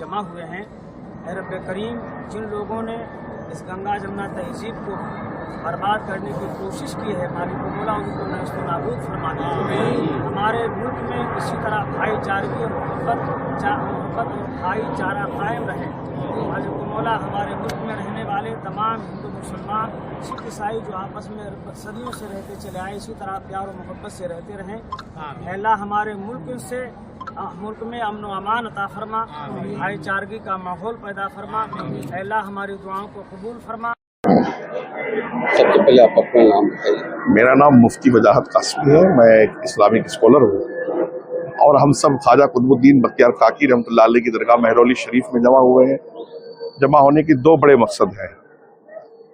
जमा हुए हैं। ऐ रब्बे करीम, जिन लोगों ने इस गंगा जमुना तहजीब को बर्बाद करने की कोशिश की है, मालिक मौला उनको नष्ट नाबूद फरमा दे। हमारे मुल्क में इसी तरह भाईचारगी और मोहब्बत और भाईचारा कायम रहे। मालिक मौला हमारे मुल्क में रहने वाले तमाम हिंदू मुसलमान सिख ईसाई जो आपस में सदियों से रहते चले आए, इसी तरह प्यार और मोहब्बत से रहते रहें। अल्लाह हमारे मुल्क में अमन व अमान अता फरमा, भाईचारगी का माहौल पैदा फरमा। अल्लाह हमारी दुआओं को कबूल फरमा। सबसे पहले आप अपना नाम बताइए। मेरा नाम मुफ्ती वजाहत कासमी है। मैं एक इस्लामिक स्कॉलर हूँ और हम सब ख्वाजा कुतुबुद्दीन बख्तियार काकी रहमतुल्लाह अलैह की दरगाह महरौली शरीफ में जमा हुए हैं। जमा होने के दो बड़े मकसद हैं।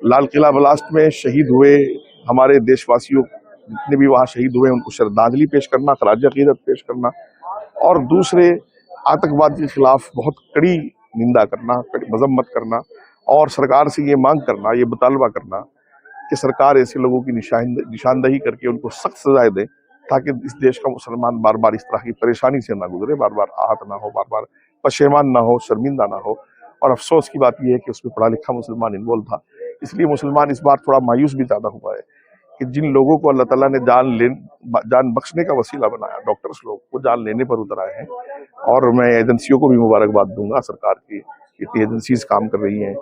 लाल किला ब्लास्ट में शहीद हुए हमारे देशवासियों जितने भी वहाँ शहीद हुए उनको श्रद्धांजलि पेश करना, खराज अकीदत पेश करना, और दूसरे आतंकवाद के खिलाफ बहुत कड़ी निंदा करना, मजम्मत करना और सरकार से ये मांग करना, ये मुतालबा करना कि सरकार ऐसे लोगों की निशानदही करके उनको सख्त सजाएं दे ताकि इस देश का मुसलमान बार बार इस तरह की परेशानी से ना गुजरे, बार बार आहत ना हो, बार बार पशेमान ना हो, शर्मिंदा ना हो। और अफसोस की बात यह है कि उसमें पढ़ा लिखा मुसलमान इन्वॉल्व था, इसलिए मुसलमान इस बार थोड़ा मायूस भी ज्यादा हुआ है कि जिन लोगों को अल्लाह ताला ने जान बख्शने का वसीला बनाया, डॉक्टर्स लोग, वो जान लेने पर उतर आए हैं। और मैं एजेंसियों को भी मुबारकबाद दूंगा, सरकार की इतनी एजेंसीज काम कर रही हैं,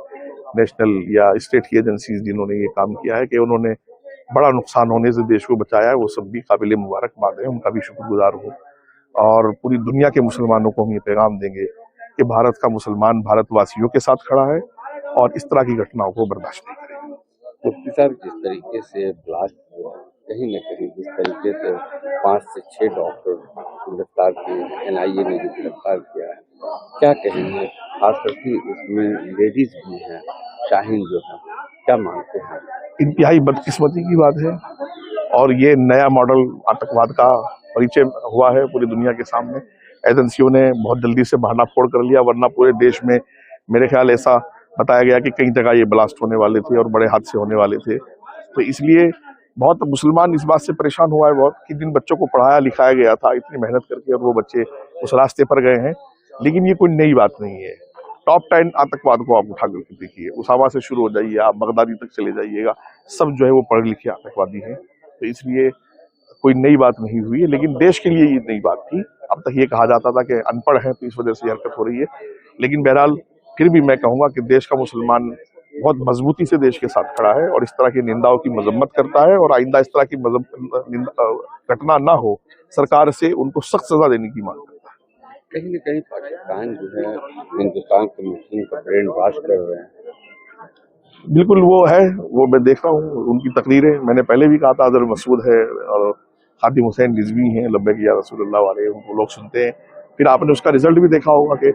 नेशनल या स्टेट की एजेंसीज जिन्होंने ये काम किया है कि उन्होंने बड़ा नुकसान होने से देश को बचाया है, वो सब भी काबिल मुबारकबाद है, उनका भी शुक्रगुजार हूँ। और पूरी दुनिया के मुसलमानों को हम ये पैगाम देंगे कि भारत का मुसलमान भारतवासियों के साथ खड़ा है और इस तरह की घटनाओं को बर्दाश्त नहीं करेगा। मुफ्ती साहब, जिस तरीके से ब्लास्ट हुआ, कहीं न कहीं जिस तरीके से 5 से 6 डॉक्टर गिरफ्तार किए, NIA ने भी गिरफ्तार किया है, क्या कहेंगे? खास करके उसमें लेडीज भी हैं, शाहीन जो है, क्या मानते हैं? इंतहाई बदकिस्मती की बात है और ये नया मॉडल आतंकवाद का परिचय हुआ है पूरी दुनिया के सामने। एजेंसियों ने बहुत जल्दी से बहाना फोड़ कर लिया, वरना पूरे देश में मेरे ख्याल ऐसा बताया गया कि कई जगह ये ब्लास्ट होने वाले थे और बड़े हादसे होने वाले थे। तो इसलिए बहुत मुसलमान इस बात से परेशान हुआ है बहुत कि जिन बच्चों को पढ़ाया लिखाया गया था इतनी मेहनत करके और वो बच्चे उस रास्ते पर गए हैं। लेकिन ये कोई नई बात नहीं है। टॉप 10 आतंकवाद को आप उठा करके देखिए, उसामा से शुरू हो जाइए, आप बगदादी तक चले जाइएगा, सब जो है वो पढ़े लिखे आतंकवादी हैं। तो इसलिए कोई नई बात नहीं हुई है, लेकिन देश के लिए ये नई बात थी। अब तक ये कहा जाता था कि अनपढ़ है तो इस वजह से हरकत हो रही है, लेकिन बहरहाल फिर भी मैं कहूंगा कि देश का मुसलमान बहुत मजबूती से देश के साथ खड़ा है और इस तरह की निंदाओं की मजम्मत करता है और आइंदा इस तरह की घटना ना हो, सरकार से उनको सख्त सजा देने की मांग करता है। कहीं न कहीं पाकिस्तान जो है हिंदुस्तान के मुस्लिम का ब्रेन वॉश कर रहे हैं। बिल्कुल वो है, वो मैं देख रहा हूँ उनकी तकरीरें। मैंने पहले भी कहा था अजहर मसूद है और खादिम हुसैन रिजवी हैं, लब्बैक या रसूलुल्लाह वाले, उनको लोग सुनते हैं। फिर आपने उसका रिजल्ट भी देखा होगा कि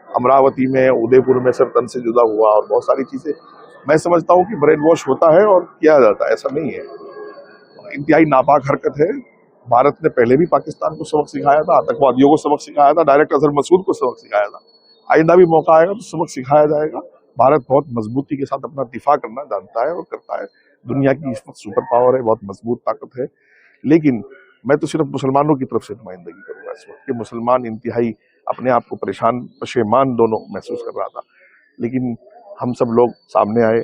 अमरावती में, उदयपुर में सर तन से जुदा हुआ और बहुत सारी चीजें। मैं समझता हूँ कि ब्रेन वॉश होता है और किया जाता है, ऐसा नहीं है। इंतहाई नापाक हरकत है। भारत ने पहले भी पाकिस्तान को सबक सिखाया था, आतंकवादियों को सबक सिखाया था, डायरेक्ट अजहर मसूद को सबक सिखाया था। आइंदा भी मौका आएगा तो सबक सिखाया जाएगा। भारत बहुत मजबूती के साथ अपना दिफा करना जानता है और करता है। दुनिया की इस वक्त सुपर पावर है, बहुत मजबूत ताकत है। लेकिन मैं तो सिर्फ मुसलमानों की तरफ से नुमाइंदगी करूंगा इस वक्त कि मुसलमान इंतहाई अपने आप को परेशान, पशेमान दोनों महसूस कर रहा था। लेकिन हम सब लोग सामने आए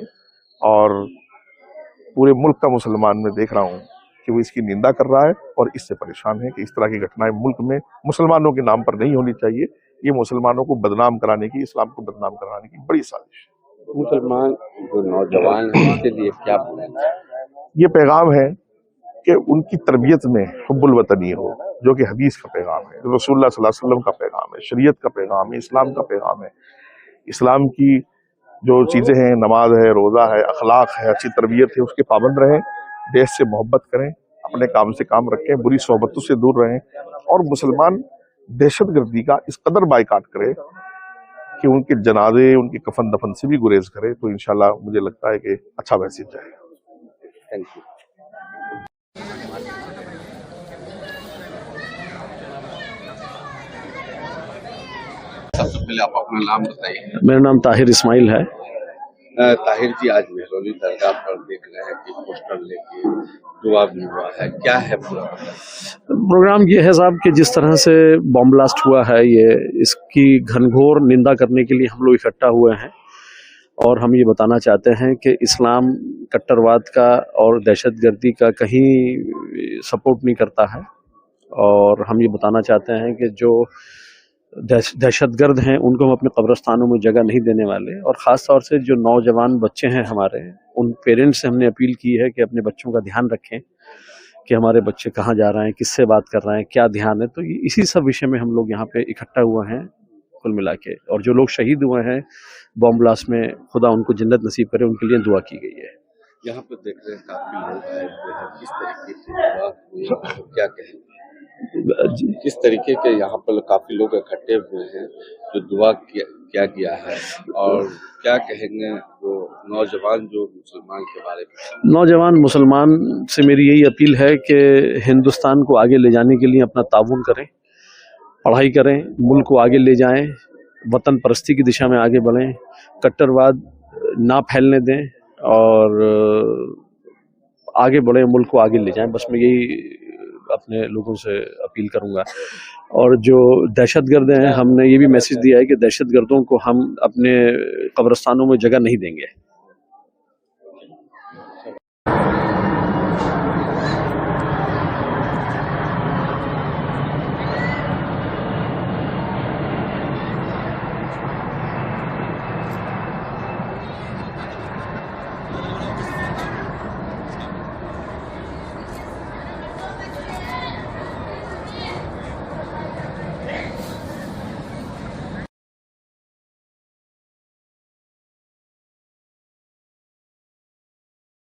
और पूरे मुल्क का मुसलमान मैं देख रहा हूँ कि वो इसकी निंदा कर रहा है और इससे परेशान है कि इस तरह की घटनाएं मुल्क में मुसलमानों के नाम पर नहीं होनी चाहिए। ये मुसलमानों को बदनाम कराने की, इस्लाम को बदनाम कराने की बड़ी साजिश है। मुसलमान जो नौजवान हैं उसके लिए क्या बोलेंगे? ये पैगाम है कि उनकी तरबियत में हुब्बुल वतनी हो, जो कि हदीस का पैगाम है, रसूलुल्लाह सल्लल्लाहु अलैहि वसल्लम का पैगाम है, शरीयत का पैगाम है, इस्लाम का पैगाम है। इस्लाम की जो चीजें हैं, नमाज है, रोजा है, अखलाक है, अच्छी तरबियत है, उसके पाबंद रहें, देश से मोहब्बत करें, अपने काम से काम रखें, बुरी सोहबतों से दूर रहें और मुसलमान दहशतगर्दी का इस कदर बाइकाट करे कि उनके जनाजे, उनके कफन दफन से भी गुरेज करे, तो इंशाल्लाह मुझे लगता है कि अच्छा मैसेज जाएगा। Thank you. सबसे पहले आप अपना नाम बताइए। मेरा नाम ताहिर इस्माइल है। ताहिर जी, आज मेहरौली दरगाह पर देख रहे हैं कि पोस्टर लेके दुआ भी हुआ है, क्या है पूरा? प्रोग्राम ये है साहब कि जिस तरह से बॉम्ब ब्लास्ट हुआ है, ये इसकी घनघोर निंदा करने के लिए हम लोग इकट्ठा हुए हैं और हम ये बताना चाहते हैं कि इस्लाम कट्टरवाद का और दहशतगर्दी का कहीं सपोर्ट नहीं करता है। और हम ये बताना चाहते हैं कि जो दहशतगर्द हैं उनको हम अपने कब्रिस्तानों में जगह नहीं देने वाले। और ख़ास तौर से जो नौजवान बच्चे हैं हमारे, उन पेरेंट्स से हमने अपील की है कि अपने बच्चों का ध्यान रखें कि हमारे बच्चे कहाँ जा रहे हैं, किससे बात कर रहे हैं, क्या ध्यान है। तो इसी सब विषय में हम लोग यहाँ पे इकट्ठा हुए हैं कुल मिला के। और जो लोग शहीद हुए हैं बॉम्ब ब्लास्ट में, खुदा उनको जन्नत नसीब करे, उनके लिए दुआ की गई है। यहाँ पर देख रहे हैं काफी लोग आए हुए हैं, किस तरीके से दुआ हुई है, क्या कहें? किस तरीके के यहाँ पर काफी लोग इकट्ठे हुए हैं जो दुआ किया गया है, और क्या कहेंगे वो नौजवान जो मुसलमान के बारे में? नौजवान मुसलमान से मेरी यही अपील है कि हिंदुस्तान को आगे ले जाने के लिए अपना ताउन करें, पढ़ाई करें, मुल्क को आगे ले जाएं, वतन परस्ती की दिशा में आगे बढ़ें, कट्टरवाद ना फैलने दें और आगे बढ़ें, मुल्क को आगे ले जाएं। बस मैं यही अपने लोगों से अपील करूंगा। और जो दहशतगर्द हैं, हमने ये भी मैसेज दिया है कि दहशतगर्दों को हम अपने कब्रिस्तानों में जगह नहीं देंगे।